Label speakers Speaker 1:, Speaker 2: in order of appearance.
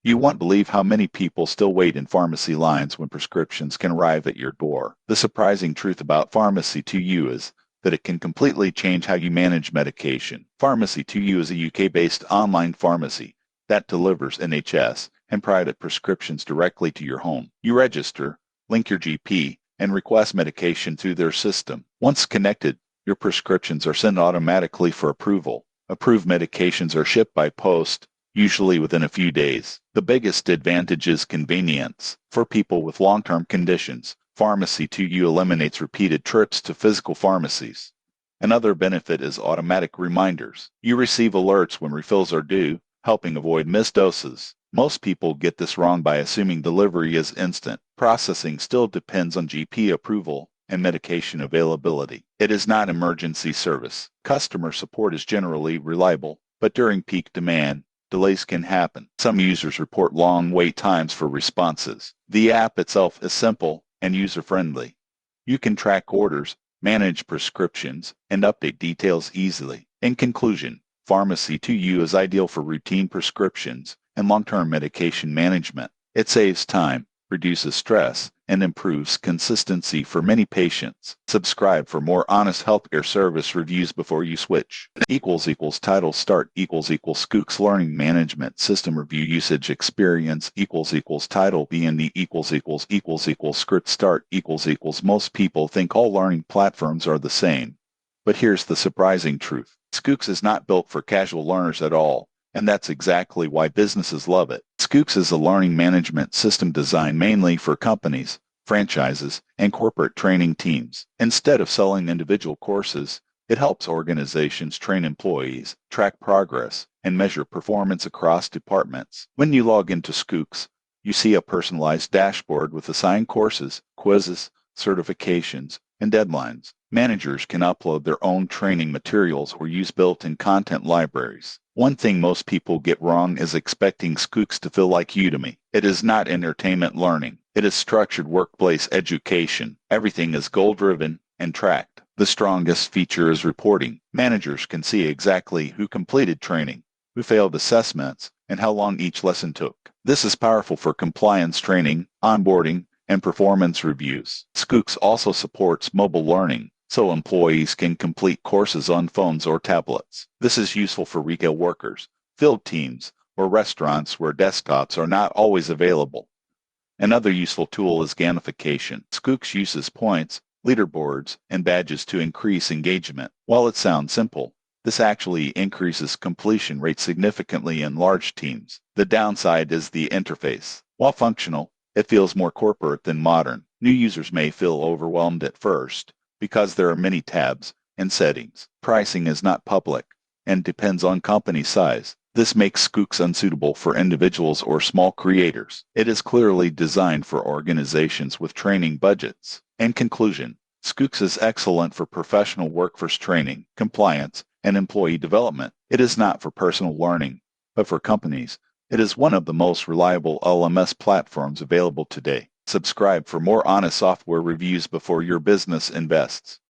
Speaker 1: You won't believe how many people still wait in pharmacy lines when prescriptions can arrive at your door. The surprising truth about Pharmacy2U is that it can completely change how you manage medication. Pharmacy2U is a UK-based online pharmacy that delivers NHS and private prescriptions directly to your home. You register, link your GP, and request medication through their system. Once connected, your prescriptions are sent automatically for approval. Approved medications are shipped by post, usually within a few days. The biggest advantage is convenience. For people with long-term conditions, Pharmacy2U eliminates repeated trips to physical pharmacies. Another benefit is automatic reminders. You receive alerts when refills are due, helping avoid missed doses. Most people get this wrong by assuming delivery is instant. Processing still depends on GP approval and medication availability. It is not emergency service. Customer support is generally reliable, but during peak demand, delays can happen. Some users report long wait times for responses. The app itself is simple and user-friendly. You can track orders, manage prescriptions, and update details easily. In conclusion, Pharmacy2U is ideal for routine prescriptions and long-term medication management. It saves time, reduces stress, and improves consistency for many patients. Subscribe for more honest healthcare service reviews before you switch. Title start Skooks Learning Management System Review Usage Experience title BND script start Most people think all learning platforms are the same. But here's the surprising truth. Skooks is not built for casual learners at all, and that's exactly why businesses love it. Skooks is a learning management system designed mainly for companies, franchises, and corporate training teams. Instead of selling individual courses, it helps organizations train employees, track progress, and measure performance across departments. When you log into Skooks, you see a personalized dashboard with assigned courses, quizzes, certifications, and deadlines. Managers can upload their own training materials or use built-in content libraries. One thing most people get wrong is expecting Skooks to feel like Udemy. It is not entertainment learning. It is structured workplace education. Everything is goal-driven and tracked. The strongest feature is reporting. Managers can see exactly who completed training, who failed assessments, and how long each lesson took. This is powerful for compliance training, onboarding, and performance reviews. Skooks also supports mobile learning, so employees can complete courses on phones or tablets. This is useful for retail workers, field teams, or restaurants where desktops are not always available. Another useful tool is gamification. Skooks uses points, leaderboards, and badges to increase engagement. While it sounds simple, this actually increases completion rates significantly in large teams. The downside is the interface. While functional, it feels more corporate than modern. New users may feel overwhelmed at first because there are many tabs and settings. Pricing is not public and depends on company size. This makes Skooks unsuitable for individuals or small creators. It is clearly designed for organizations with training budgets. In conclusion, Skooks is excellent for professional workforce training, compliance, and employee development. It is not for personal learning, but for companies. It is one of the most reliable LMS platforms available today. Subscribe for more honest software reviews before your business invests.